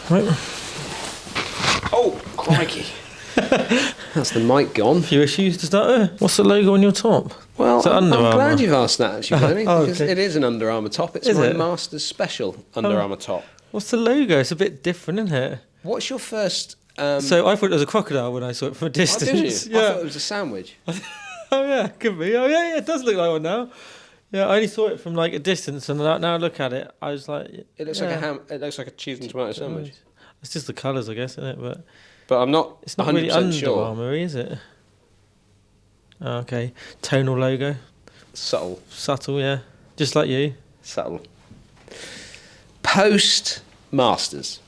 Right. Oh, crikey. That's the mic gone. A few issues to start with. What's the logo on your top? Well, I'm glad you've asked that, actually, Bernie, because okay. it is an Under Armour top. It's my Masters Special Under Armour top. What's the logo? It's a bit different, isn't it? What's your first... So I thought it was a crocodile when I saw it from a distance. Oh, did you? Yeah. I thought it was a sandwich. Oh, yeah, could be. Oh, yeah, it does look like one now. Yeah, I only saw it from like a distance, and now I look at it, I was like... It looks like a ham. It looks like a cheese and tomato sandwich. It's just the colours, I guess, isn't it? But I'm not. It's not 100% really Under sure. Armour, is it? Oh, okay, tonal logo. Subtle, yeah. Just like you. Subtle. Post Masters.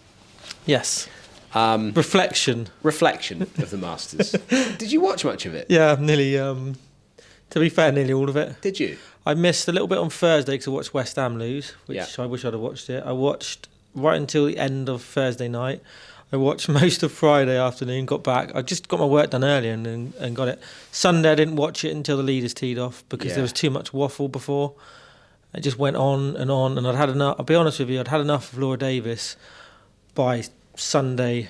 Yes. Reflection of the Masters. Did you watch much of it? Yeah, nearly. To be fair, nearly all of it. Did you? I missed a little bit on Thursday because I watched West Ham lose, which I wish I'd have watched it. I watched right until the end of Thursday night. I watched most of Friday afternoon, got back. I just got my work done early and got it. Sunday I didn't watch it until the leaders teed off because there was too much waffle before. It just went on, and I'd had enough. I'll be honest with you, I'd had enough of Laura Davis by Sunday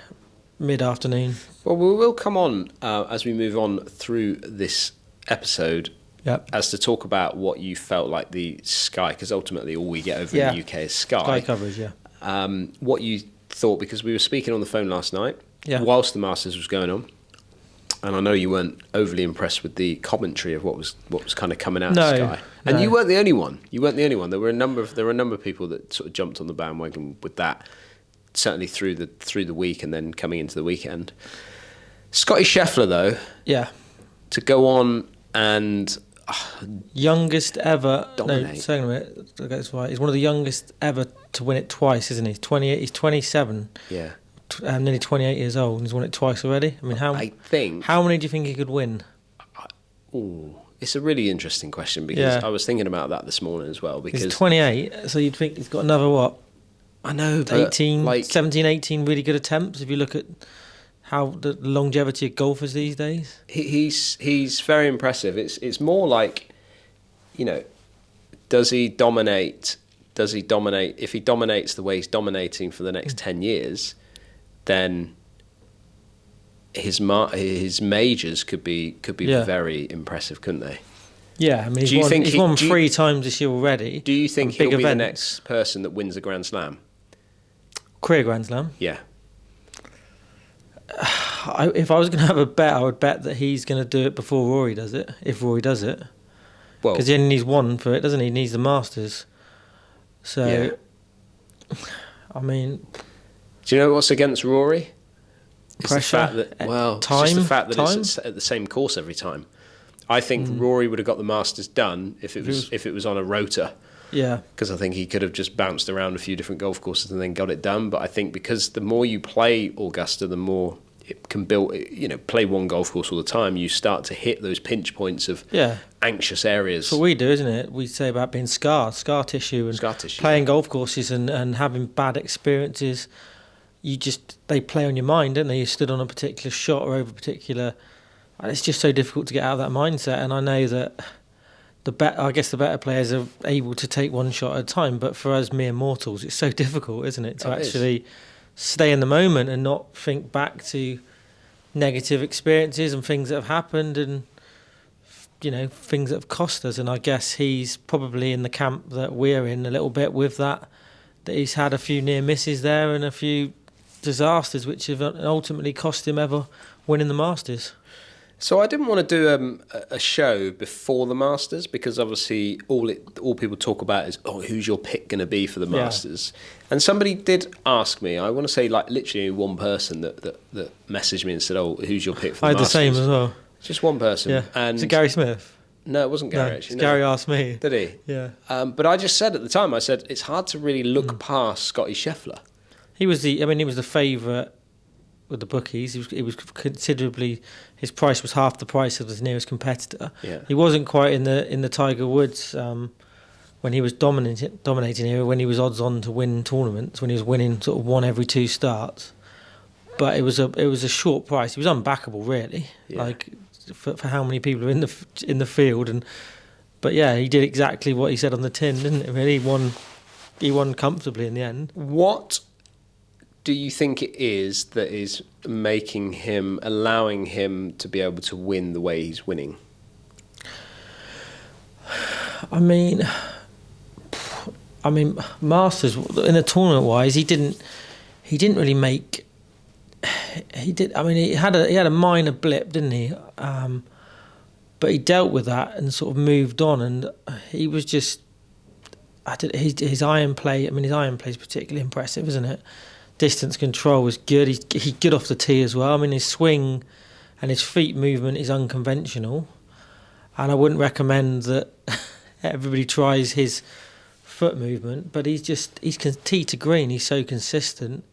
mid-afternoon. Well, we will come on as we move on through this episode as to talk about what you felt like the Sky, because ultimately all we get over in the UK is Sky coverage, what you thought, because we were speaking on the phone last night whilst the Masters was going on, and I know you weren't overly impressed with the commentary of what was kind of coming out of Sky. And you weren't the only one. There were a number of people that sort of jumped on the bandwagon with that, certainly through the week and then coming into the weekend. Scottie Scheffler, though, to go on and youngest ever dominate. No, second a minute, that's right. He's one of the youngest ever to win it twice, isn't he? 28. He's 27. Yeah. Nearly 28 years old, and he's won it twice already. I mean, how many do you think he could win? It's a really interesting question, because I was thinking about that this morning as well. Because he's 28, so you'd think he's got another what? I know, 17, 18 really good attempts. If you look at how the longevity of golfers these days, he's very impressive. It's more like, does he dominate? If he dominates the way he's dominating for the next 10 years, then his majors could be very impressive, couldn't they? Yeah, I mean, he's won 3 times this year already. Do you think he'll be the next person that wins a Grand Slam? Career Grand Slam? Yeah. If I was going to have a bet, I would bet that he's going to do it before Rory does it, if Rory does it. Well, because he only needs one for it, doesn't he? He needs the Masters. So, I mean... Do you know what's against Rory? Pressure, just the fact that it's at the same course every time. I think Rory would have got the Masters done if it was on a rotor. Yeah. Because I think he could have just bounced around a few different golf courses and then got it done. But I think because the more you play Augusta, the more it can build. Play one golf course all the time, you start to hit those pinch points of anxious areas. That's what we do, isn't it? We say about being scar tissue, and playing golf courses and having bad experiences. They play on your mind, don't they? You stood on a particular shot or over a particular... It's just so difficult to get out of that mindset, and I know that the better players are able to take one shot at a time, but for us mere mortals, it's so difficult, isn't it, to actually stay in the moment and not think back to negative experiences and things that have happened and, things that have cost us. And I guess he's probably in the camp that we're in a little bit with that he's had a few near misses there and a few disasters which have ultimately cost him ever winning the Masters. So I didn't want to do a show before the Masters, because obviously all people talk about is, who's your pick going to be for the Masters? And somebody did ask me, I want to say like literally one person that messaged me and said, who's your pick for the Masters? I had the same as well. Just one person. Yeah. And is it Gary Smith? No, it wasn't Gary actually. Gary asked me. Did he? Yeah. But I just said at the time, I said, it's hard to really look past Scottie Scheffler. He was the favourite with the bookies. He was considerably... His price was half the price of his nearest competitor. Yeah. He wasn't quite in the Tiger Woods when he was dominating here, when he was odds on to win tournaments, when he was winning sort of 1 every 2 starts. But it was a short price. He was unbackable, really. Yeah. Like for how many people are in the field, but he did exactly what he said on the tin, didn't he? Really, he won comfortably in the end. What do you think it is that is allowing him to be able to win the way he's winning? I mean, Masters in a tournament wise, he didn't really make. He did. I mean, he had a minor blip, didn't he? But he dealt with that and sort of moved on, and he was just. His iron play. I mean, his iron play is particularly impressive, isn't it? Distance control was good. He's good off the tee as well. I mean, his swing and his feet movement is unconventional, and I wouldn't recommend that everybody tries his foot movement. But he's tee to green. He's so consistent.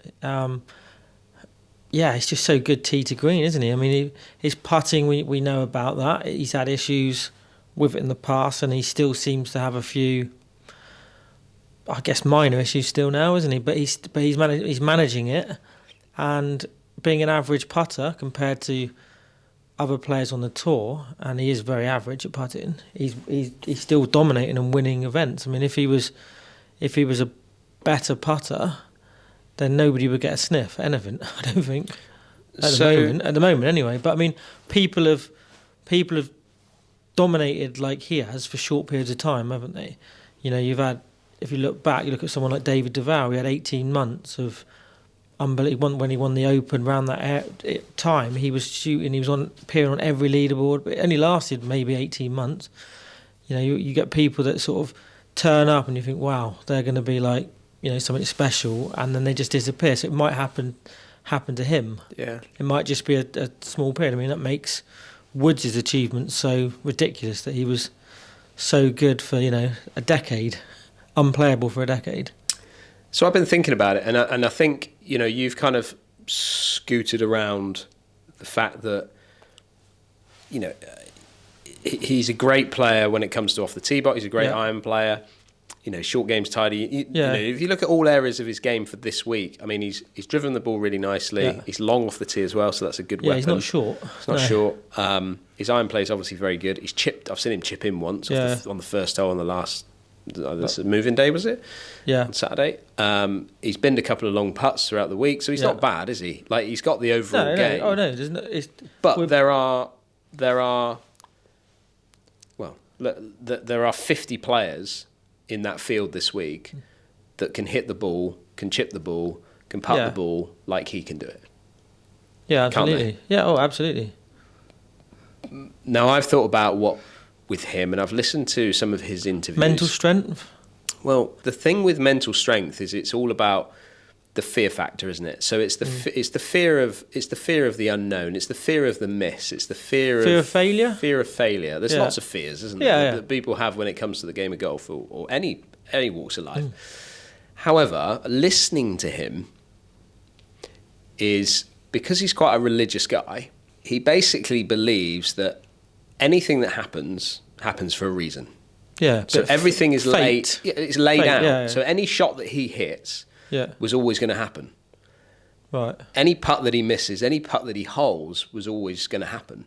He's just so good tee to green, isn't he? I mean, his putting, we know about that. He's had issues with it in the past, and he still seems to have a few, I guess, minor issues still now, isn't he? But he's managing it, and being an average putter compared to other players on the tour, and he is very average at putting. He's still dominating and winning events. I mean, if he was a better putter, then nobody would get a sniff at anything. I don't think at the moment anyway. But I mean, people have dominated like he has for short periods of time, haven't they? You know, you've had. If you look back, you look at someone like David Duval. He had 18 months of unbelievable. When he won the Open, around that time, he was shooting. He was appearing on every leaderboard, but it only lasted maybe 18 months. You know, you get people that sort of turn up, and you think, wow, they're going to be like, you know, something special, and then they just disappear. So it might happen to him. Yeah, it might just be a small period. I mean, that makes Woods' achievement so ridiculous that he was so good for, you know, a decade. Unplayable for a decade. So I've been thinking about it, and I think, you know, you've kind of scooted around the fact that, you know, he's a great player when it comes to off the tee box. He's a great iron player. You know, short game's tidy. You know, if you look at all areas of his game for this week, I mean, he's driven the ball really nicely. Yeah. He's long off the tee as well, so that's a good weapon. He's not short. He's not short. His iron play is obviously very good. He's chipped. I've seen him chip in once on the first hole on the last. This moving day, was it? Yeah. On Saturday. He's binned a couple of long putts throughout the week, so he's not bad, is he? Like, he's got the overall game. No. Oh no, but there are 50 players in that field this week that can hit the ball, can chip the ball, can putt the ball like he can do it. Yeah, absolutely. Yeah, absolutely. Now, I've thought about what with him, and I've listened to some of his interviews. Mental strength? Well, the thing with mental strength is it's all about the fear factor, isn't it? So it's the fear of the unknown. It's the fear of the miss. It's the fear of failure. Fear of failure. There's lots of fears, isn't there? That people have when it comes to the game of golf or any walks of life. However, listening to him is, because he's quite a religious guy, he basically believes that anything that happens for a reason. Yeah. So everything is laid. It's laid out. Yeah. So any shot that he hits was always going to happen. Right. Any putt that he misses, any putt that he holes was always going to happen.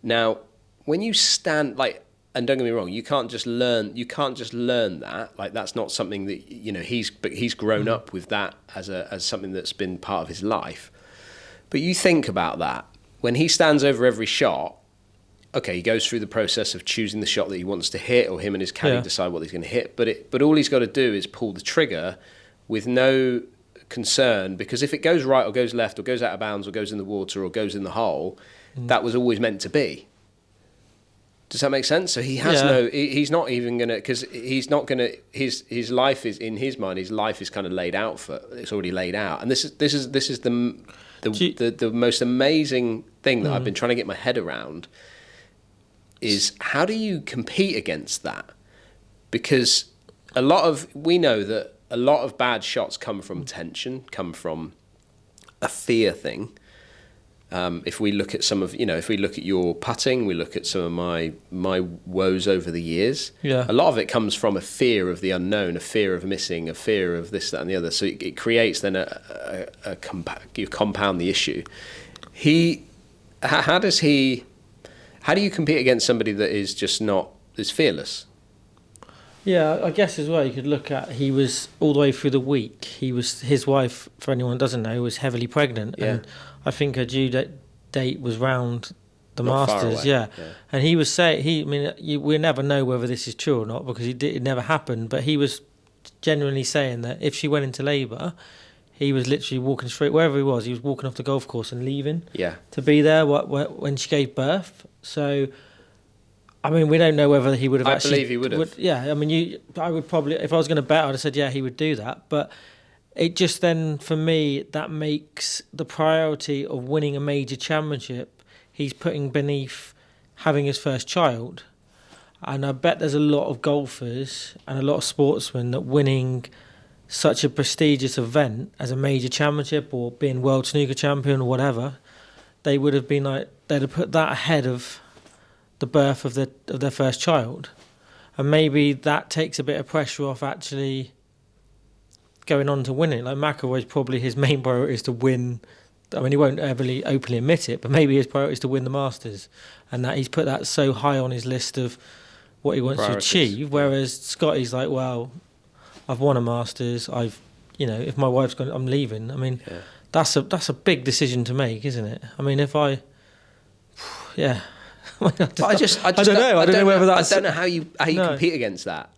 Now, when you stand and don't get me wrong, you can't just learn that. Like, that's not something that, you know, he's grown up with that as something that's been part of his life. But you think about that. When he stands over every shot, okay, he goes through the process of choosing the shot that he wants to hit, or him and his caddy decide what he's going to hit. But all he's got to do is pull the trigger with no concern, because if it goes right or goes left or goes out of bounds or goes in the water or goes in the hole, that was always meant to be. Does that make sense? So he has he's not even going to, because he's not going to, his life is, in his mind, his life is kind of laid out it's already laid out. And this is the most amazing thing that I've been trying to get my head around, is how do you compete against that? Because we know that a lot of bad shots come from tension, come from a fear thing. If we look at if we look at your putting, we look at some of my woes over the years. Yeah. A lot of it comes from a fear of the unknown, a fear of missing, a fear of this, that, and the other. So it creates then you compound the issue. How do you compete against somebody that is just not, is fearless? Yeah, I guess as well you could look at, he was all the way through the week. His wife, for anyone who doesn't know, was heavily pregnant, and I think her due date was round the not Masters. Yeah, and he was saying we never know whether this is true or not because it never happened. But he was genuinely saying that if she went into labour, he was literally walking straight wherever he was. He was walking off the golf course and leaving. To be there when she gave birth. So. I mean, we don't know whether he would have I believe he would have. Yeah, I mean, I would probably, if I was going to bet, I'd have said, yeah, he would do that. But it just then, for me, that makes the priority of winning a major championship, he's putting beneath having his first child. And I bet there's a lot of golfers and a lot of sportsmen that winning such a prestigious event as a major championship or being world snooker champion or whatever, they would have been like, they'd have put that ahead of the birth of their first child, and maybe that takes a bit of pressure off actually going on to win it. Like McIlroy's probably his main priority is to win. I mean, he won't ever openly admit it, but maybe his priority is to win the Masters, and that he's put that so high on his list of what he wants to achieve. Whereas Scottie's like, well, I've won a Masters. If my wife's gone, I'm leaving. I mean, that's a big decision to make, isn't it? I mean, I don't know whether that's. I don't know how you compete against that.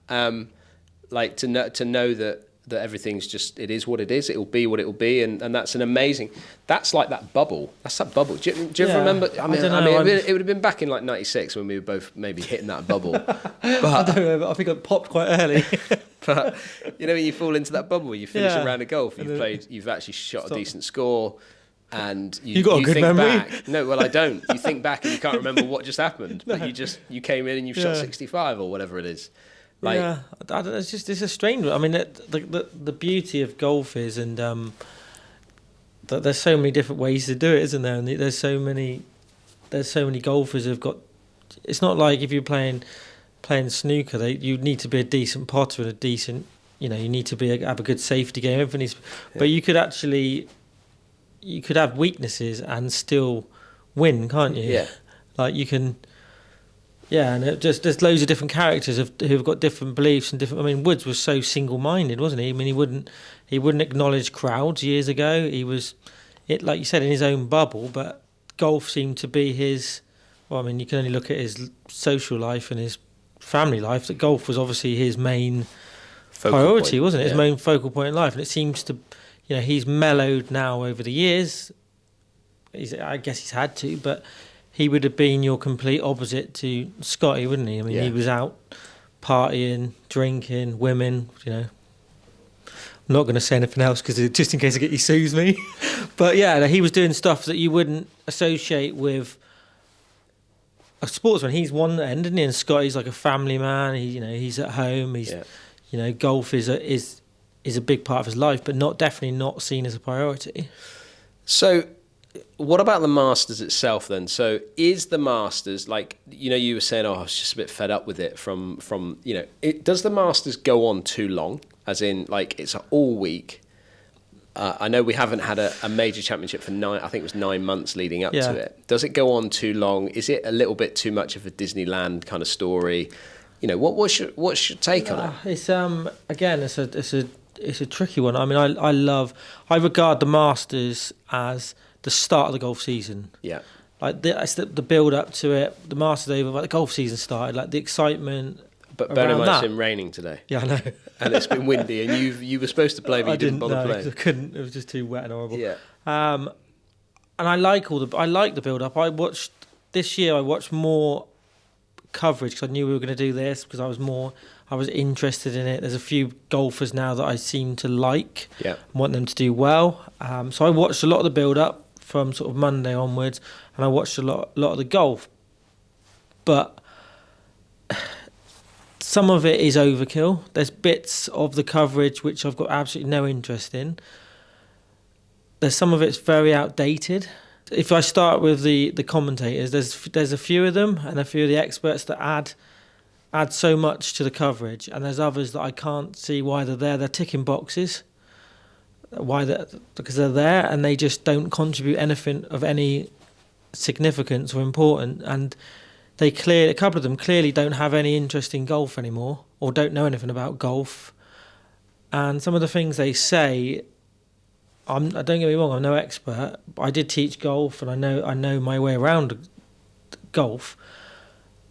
Like to know that everything's just, it is what it is. It will be what it will be, and that's an amazing. That's like that bubble. That's that bubble. Do you ever remember? I mean, it would have been back in like '96 when we were both maybe hitting that bubble. But I don't know. I think I popped quite early. But when you fall into that bubble, you finish a round of golf. You've actually shot a decent score. And you got a good memory. Back. No, well, I don't. You think back and you can't remember what just happened, but you came in and you've shot 65 or whatever it is. It's a strange one. I mean, the beauty of golf is, and that there's so many different ways to do it, isn't there? And there's so many golfers who've got. It's not like if you're playing snooker, you need to be a decent putter and a decent. You need to have a good safety game. Everything is, but you could actually. You could have weaknesses and still win, can't you? Yeah. Like you can. Yeah, and there's loads of different characters who've got different beliefs and different. I mean, Woods was so single-minded, wasn't he? I mean, he wouldn't acknowledge crowds years ago. He was, like you said, in his own bubble. But golf seemed to be his. Well, I mean, you can only look at his social life and his family life. That golf was obviously his main priority, wasn't it? His main focal point in life, and it seems to. He's mellowed now over the years. I guess he's had to, but he would have been your complete opposite to Scottie, wouldn't he? I mean, he was out partying, drinking, women. I'm not going to say anything else because just in case he sues me. But he was doing stuff that you wouldn't associate with a sportsman. He's one end, isn't he? And Scottie's like a family man. He's at home. Golf is a big part of his life, but definitely not seen as a priority. So what about the Masters itself then? So is the Masters, like, you were saying, I was just a bit fed up with it from does the Masters go on too long? As in, like, it's all week. I know we haven't had a major championship for 9 months leading up to it. Does it go on too long? Is it a little bit too much of a Disneyland kind of story? What's your take on it? It's again, it's a tricky one. I mean, I regard the Masters as the start of the golf season. Yeah. Like the build up to it, the Masters over, like the golf season started, like the excitement. But bear in mind it's been raining today. Yeah, I know. And it's been windy, and you were supposed to play, but you didn't bother playing. I couldn't. It was just too wet and horrible. Yeah. And I like the build up. This year I watched more coverage because I knew we were going to do this because I was interested in it. There's a few golfers now that I seem to like. Yeah. Want them to do well. So I watched a lot of the build up from sort of Monday onwards, and I watched a lot of the golf. But some of it is overkill. There's bits of the coverage which I've got absolutely no interest in. There's some of it's very outdated. If I start with the commentators, there's a few of them and a few of the experts that add so much to the coverage, and there's others that I can't see why they're there. They're ticking boxes. Because they're there and they just don't contribute anything of any significance or importance. And a couple of them clearly don't have any interest in golf anymore, or don't know anything about golf. And some of the things they say, don't get me wrong, I'm no expert, but I did teach golf, and I know my way around golf.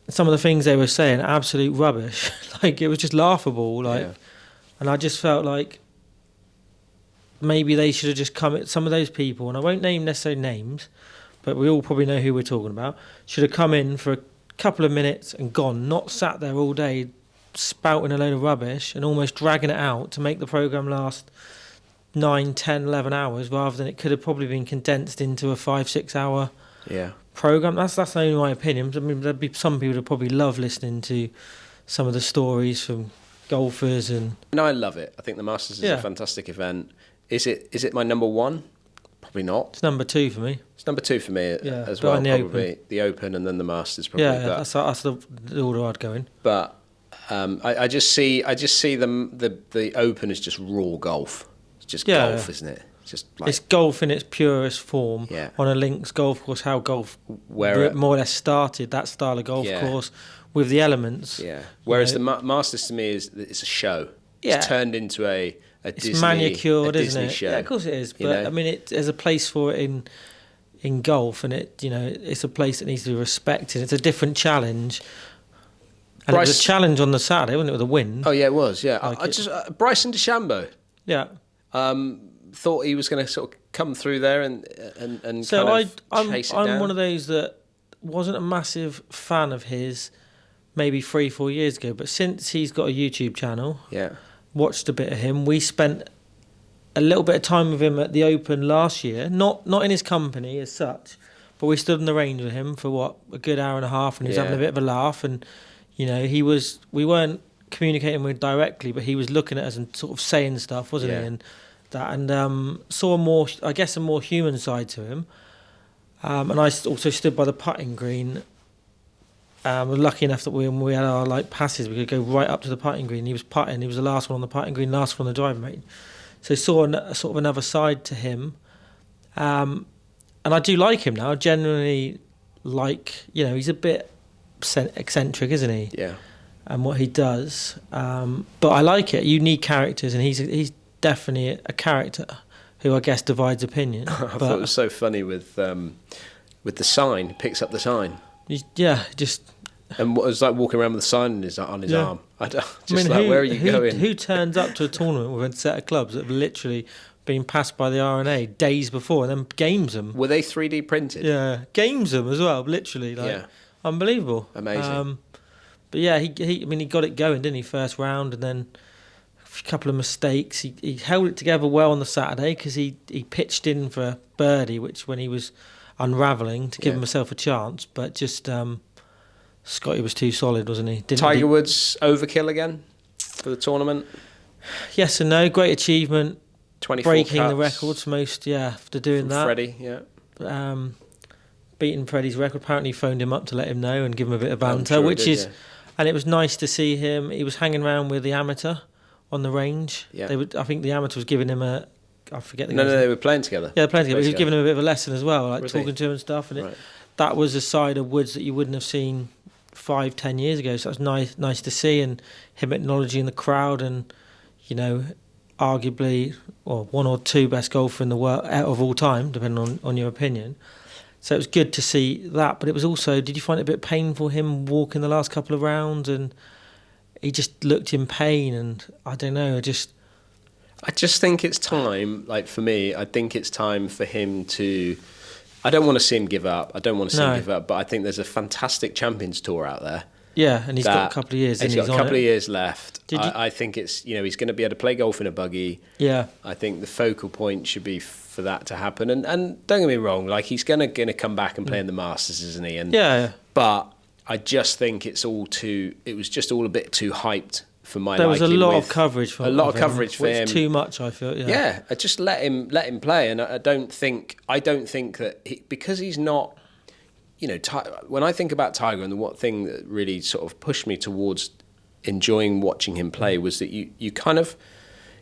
Some of the things they were saying, absolute rubbish. Like, it was just laughable. And I just felt like maybe they should have just come at some of those people, and I won't name necessarily names, but we all probably know who we're talking about, should have come in for a couple of minutes and gone, not sat there all day spouting a load of rubbish and almost dragging it out to make the programme last 9, 10, 11 hours, rather than it could have probably been condensed into a 5-6 hour programme. That's only my opinion. I mean, there'd be some people that probably love listening to some of the stories from golfers. And no, I love it. I think the Masters is a fantastic event. Is it my number one? Probably not. It's number 2 for me. It's number 2 for me as well. Probably the Open and then the Masters. Probably. Yeah, that's the order I'd go in. But I just see the Open as just raw golf. It's just golf, isn't it? It's golf in its purest form on a links golf course. How golf more or less started, that style of golf course with the elements. Yeah. Whereas the Masters to me it's a show. It's turned into a Disney, manicured, isn't it? Show. Yeah, of course it is. But I mean, there's a place for it in golf, and it's a place that needs to be respected. It's a different challenge. And it was a challenge on the Saturday, wasn't it, with a win? Oh yeah, it was. Yeah, Bryson DeChambeau. Yeah. Thought he was going to sort of come through there and so kind of chase it down. I'm one of those that wasn't a massive fan of his maybe 3-4 years ago, but since he's got a YouTube channel, watched a bit of him. We spent a little bit of time with him at the Open last year, not in his company as such, but we stood on the range with him for a good hour and a half, and he was having a bit of a laugh, and we weren't communicating with directly, but he was looking at us and sort of saying stuff, wasn't he? And saw a more human side to him. And I also stood by the putting green. We're lucky enough that when we had our passes, we could go right up to the putting green. He was putting. He was the last one on the putting green, last one on the driving range. So saw sort of another side to him. And I do like him now. I genuinely he's a bit eccentric, isn't he? Yeah. And what he does. But I like it. Unique characters, and he's definitely a character who I guess divides opinion. I thought it was so funny with the sign. He picks up the sign. And it was like walking around with the sign on his arm. Where are you going? Who turns up to a tournament with a set of clubs that have literally been passed by the R&A days before and then games them? Were they 3D printed? Yeah, games them as well, literally. Unbelievable. Amazing. But yeah, he got it going, didn't he? First round, and then a couple of mistakes. He held it together well on the Saturday because he pitched in for a birdie, which when he was unravelling to give himself a chance, but just Scottie was too solid, wasn't he? Tiger Woods overkill again for the tournament? Yes and no. Great achievement. 24 breaking cuts. the records most, after doing From that. Freddie, yeah. Beating Freddie's record. Apparently phoned him up to let him know and give him a bit of banter, and it was nice to see him. He was hanging around with the amateur on the range. Yeah. I think the amateur was giving him I forget the No, they were playing together. Yeah, they were playing together. He was giving him a bit of a lesson as well, talking to him and stuff. And right. That was a side of Woods that you wouldn't have seen 5-10 years ago. So it was nice to see, and him acknowledging the crowd, and arguably one or two best golfer in the world out of all time, depending on your opinion. So it was good to see that, but it was also, did you find it a bit painful, him walking the last couple of rounds, and he just looked in pain, and I don't know, I just think it's time, for me, I think it's time for him to, I don't want to see him give up, but I think there's a fantastic Champions Tour out there. Yeah, and he's got a couple of years. He's got a couple of years left. I think it's, he's going to be able to play golf in a buggy. Yeah. I think the focal point should be for that to happen. And don't get me wrong, he's going to come back and play in the Masters, isn't he? And yeah. But I just think it was just all a bit too hyped for my liking. There was a lot of coverage for him. A lot of coverage for him. Too much, I feel. Yeah. I just let him play, and I don't think that because he's not. When I think about Tiger, and the one thing that really sort of pushed me towards enjoying watching him play was that you kind of,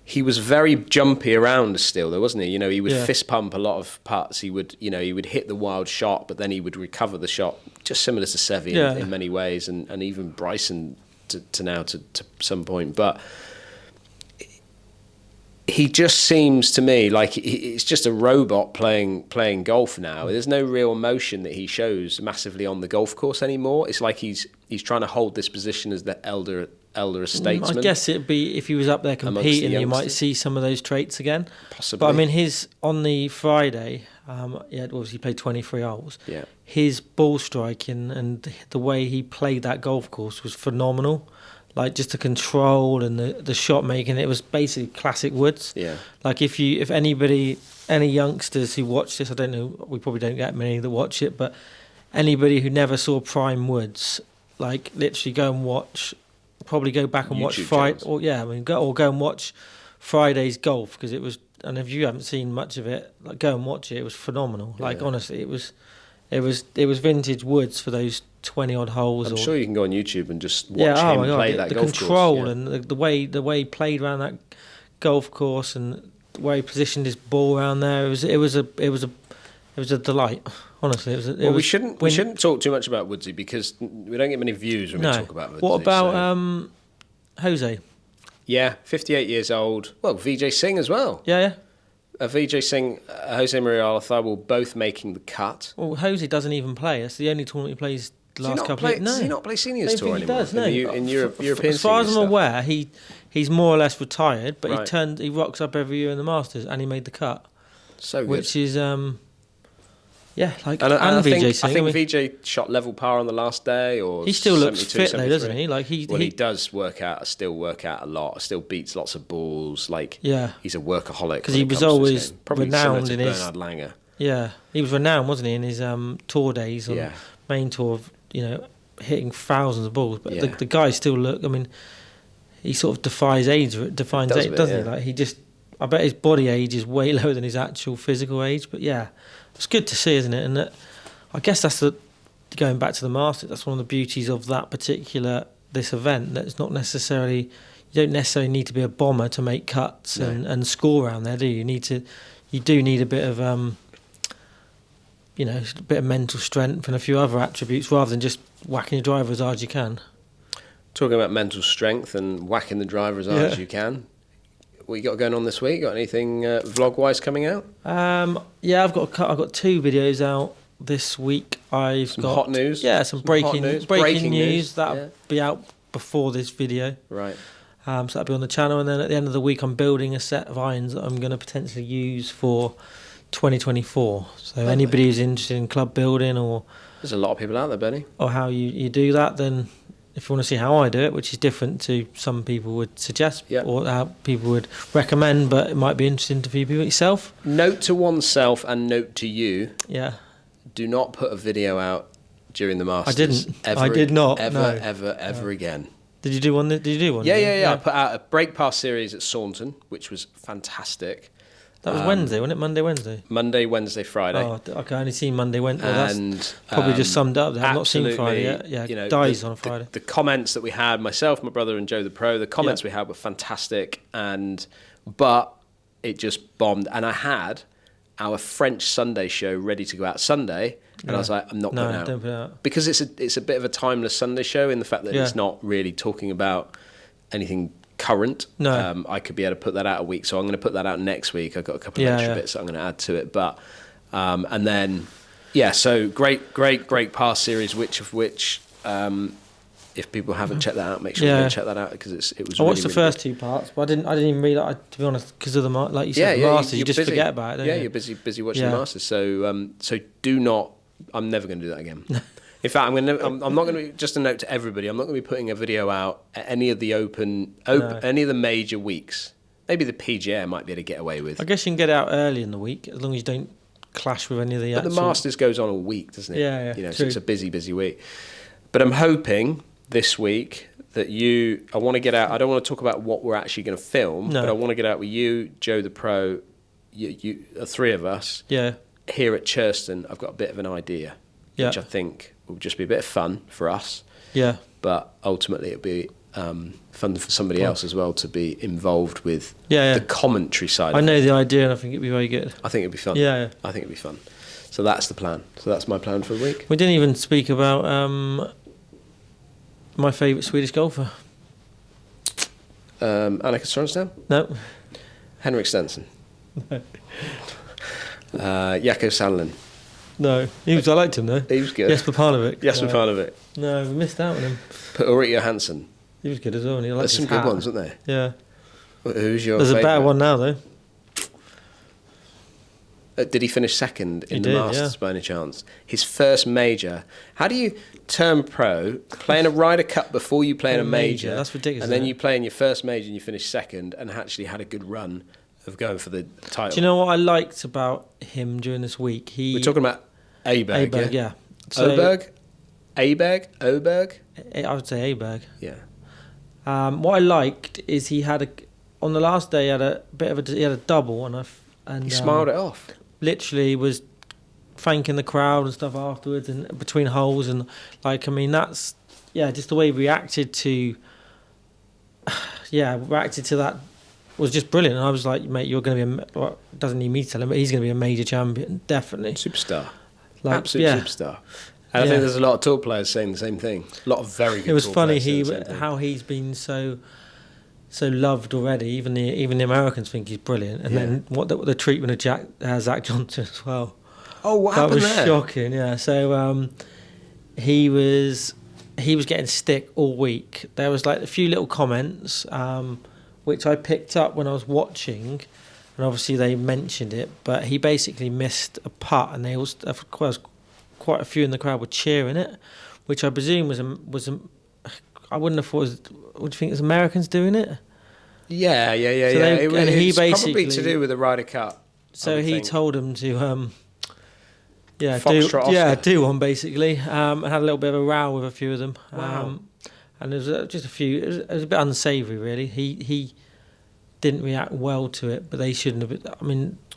he was very jumpy around still, though, wasn't he? You know, he would fist pump a lot of putts. He would, you know, he would hit the wild shot, but then he would recover the shot, just similar to Seve in many ways, and even Bryson to now to some point. But he just seems to me like it's just a robot playing golf now. There's no real emotion that he shows massively on the golf course anymore. It's like he's trying to hold this position as the elder statesman. I guess it'd be if he was up there competing, you might see some of those traits again. Possibly. But I mean, on the Friday, obviously played 23 holes. Yeah. His ball striking and the way he played that golf course was phenomenal. Like just the control and the shot making, it was basically classic Woods. Yeah. Like if any youngsters who watch this, I don't know, we probably don't get many that watch it, but anybody who never saw prime Woods, like literally go and watch. Probably go back and watch Friday, go and watch Friday's golf because it was. And if you haven't seen much of it, like go and watch it. It was phenomenal. Yeah. Like honestly, it was vintage Woods for those 20 odd holes. I'm sure you can go on YouTube and just watch him play that golf course. The control and the way he played around that golf course and the way he positioned his ball around there. It was a delight. Honestly, we shouldn't talk too much about Woodsy because we don't get many views when we talk about Woodsy. What about Jose? Yeah, 58 years old. Well, Vijay Singh as well. Yeah. Vijay Singh, Jose Maria Olazabal, both making the cut. Well, Jose doesn't even play. It's the only tournament he plays the last couple of years. No. Does he not play seniors tour anymore? He does, no. In European as far as I'm stuff? aware, he's more or less retired, but he rocks up every year in the Masters and he made the cut. So good. Which is... Yeah, like and I think Vijay shot level par on the last day, or he still looks fit though, doesn't he? Like he does still work out a lot. Still beats lots of balls. Like he's a workaholic because he was always renowned in his Bernard Langer. Yeah, he was renowned, wasn't he, in his tour days on main tour of hitting thousands of balls. But the guy still look. I mean, he sort of defies age, doesn't he? Like he just. I bet his body age is way lower than his actual physical age, but it's good to see, isn't it? And I guess that's going back to the Masters. That's one of the beauties of this event. That it's not necessarily you don't necessarily need to be a bomber to make cuts and score around there, do you? You do need a bit of a bit of mental strength and a few other attributes rather than just whacking your driver as hard as you can. Talking about mental strength and whacking the driver as hard as you can. What you got going on this week? Got anything vlog-wise coming out? I've got 2 videos out this week. I've got hot news. Yeah, some breaking news that'll be out before this video. Right. So that'll be on the channel, and then at the end of the week, I'm building a set of irons that I'm going to potentially use for 2024. So anybody who's interested in club building there's a lot of people out there, Benny. Or how you do that, then. If you want to see how I do it, which is different to some people would suggest or how people would recommend, but it might be interesting to a few people yourself. Note to oneself and note to you. Yeah. Do not put a video out during the Masters. I didn't. I did not. Ever again. Did you do one? Yeah. I put out a break pass series at Saunton, which was fantastic. That was Wednesday, wasn't it? Monday, Wednesday? Monday, Wednesday, Friday. Oh, I can only see Monday, Wednesday. Well, that's probably just summed up there. I've not seen Friday yet. Yeah, dies on a Friday. The comments that we had, myself, my brother and Joe the Pro, the comments we had were fantastic. But it just bombed. And I had our French Sunday show ready to go out Sunday. And I was like, I'm not putting it out. Don't put it out. Because it's a bit of a timeless Sunday show in the fact that it's not really talking about anything current. No. I could be able to put that out a week, so I'm going to put that out next week. I've got a couple of extra bits that I'm going to add to it, but and then so great pass series, which if people haven't checked that out, make sure you check that out because it was. I watched the first 2 parts, but I didn't even read it. To be honest, because of the like you said, the Masters, you just forget about it. Don't you? You're busy watching the Masters, so do not. I'm never going to do that again. In fact, I'm not going to. Just a note to everybody: I'm not going to be putting a video out at any of the any of the major weeks. Maybe the PGA might be able to get away with. I guess you can get out early in the week as long as you don't clash with any of the. But the Masters goes on a week, doesn't it? Yeah. So it's a busy week. But I'm hoping this week that I want to get out. I don't want to talk about what we're actually going to film, but I want to get out with you, Joe the Pro, you 3 of us. Yeah. Here at Churston, I've got a bit of an idea, which I think will just be a bit of fun for us. Yeah. But ultimately, it'll be fun for somebody else as well to be involved with the commentary side. I know the idea, and I think it'd be very good. I think it'd be fun. Yeah. I think it'd be fun. So that's the plan. So that's my plan for the week. We didn't even speak about my favourite Swedish golfer. Annika Sorenstam? No. Hendriksen. No. Jaakko Sandlin. No. I liked him though. He was good. Jesper Parnevik. No, we missed out on him. Ulrich Johansson. He was good as well. There's some good ones, aren't there? Yeah. Who's your There's favourite? a better one now though. Did he finish second in the Masters by any chance? His first major. How do you turn pro, play in a Ryder Cup before you play in a major? That's ridiculous. And then you play in your first major and you finish second and actually had a good run of going for the title. Do you know what I liked about him during this week? We're talking about Aberg, yeah. So, Oberg? I would say Aberg. Yeah. What I liked is he had on the last day he had a double and he smiled it off. Literally was thanking the crowd and stuff afterwards and between holes and that's just the way he reacted to that was just brilliant. And I was like, mate, you're going to be doesn't need me to tell him, but he's going to be a major champion, definitely. Superstar. Absolute superstar. And I think there's a lot of tour players saying the same thing. A lot of very good. It was funny how he's been so loved already. Even the Americans think he's brilliant. And then what the treatment of Zach Johnson as well. Oh, what happened there? That was shocking. Yeah. So he was getting stick all week. There was like a few little comments which I picked up when I was watching, and obviously they mentioned it. But he basically missed a putt, and they also quite a few in the crowd were cheering it, which I presume was I wouldn't have thought. Would you think it was Americans doing it? Yeah. It was probably to do with the Ryder Cup. So he told him to do one basically, and had a little bit of a row with a few of them. Wow. And there was just a few. It was a bit unsavoury, really. He didn't react well to it, but they shouldn't have.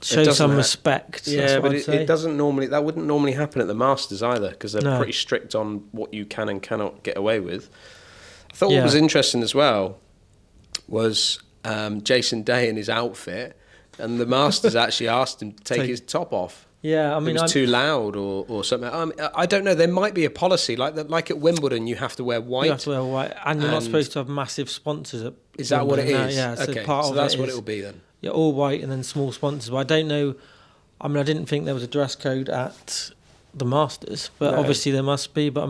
Show some respect. Yeah, but it doesn't normally. That wouldn't normally happen at the Masters either, because they're pretty strict on what you can and cannot get away with. I thought what was interesting as well was Jason Day in his outfit, and the Masters actually asked him to take his top off. Yeah, it was too loud or something. I don't know. There might be a policy like at Wimbledon. You have to wear white. You have to wear white, and you're not supposed to have massive sponsors. Is that what it is? Yeah. Okay. So that's what it will be then. Yeah, all white and then small sponsors. But I don't know. I didn't think there was a dress code at the Masters, but obviously there must be. But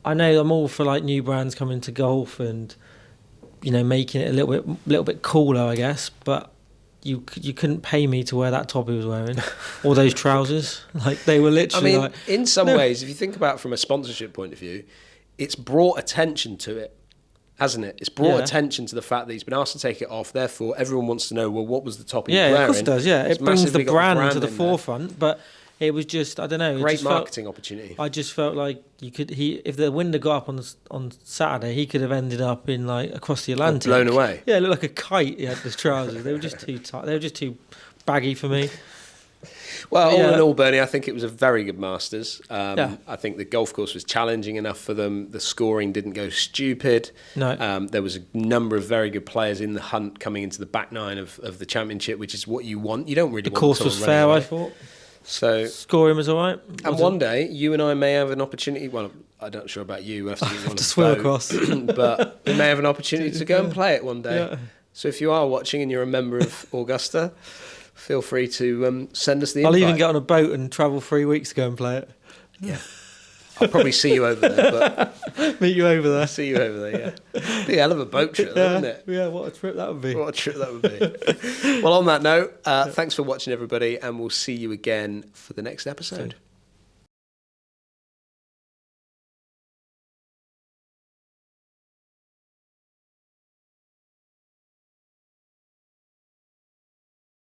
I know I'm all for like new brands coming to golf and making it a little bit cooler, I guess. But you couldn't pay me to wear that top he was wearing, or those trousers. Like they were literally. In some ways, if you think about it from a sponsorship point of view, it's brought attention to it, hasn't it? It's brought attention to the fact that he's been asked to take it off. Therefore, everyone wants to know, well, what was the top he was wearing? Yeah, of course it does. Yeah, it brings the brand to the forefront. There. But it was just, I don't know. Great marketing opportunity. I just felt like if the wind had got up on Saturday, he could have ended up in across the Atlantic. Blown away. Yeah, it looked like a kite. He had his trousers. They were just too tight. They were just too baggy for me. Well, all in all, Bernie, I think it was a very good Masters. I think the golf course was challenging enough for them. The scoring didn't go stupid. No. There was a number of very good players in the hunt coming into the back nine of the championship, which is what you want. You don't really want the course was fair, I thought. So scoring was all right. And one day, you and I may have an opportunity. Well, I'm not sure about you. We'll have to swim across. But we may have an opportunity to go and play it one day. Yeah. So if you are watching and you're a member of Augusta, feel free to send us the invite. I'll even get on a boat and travel 3 weeks to go and play it. Yeah. I'll probably see you over there. But meet you over there. See you over there, yeah. Be a hell of a boat trip, wouldn't it? Yeah, what a trip that would be. What a trip that would be. Well, on that note, thanks for watching, everybody, and we'll see you again for the next episode.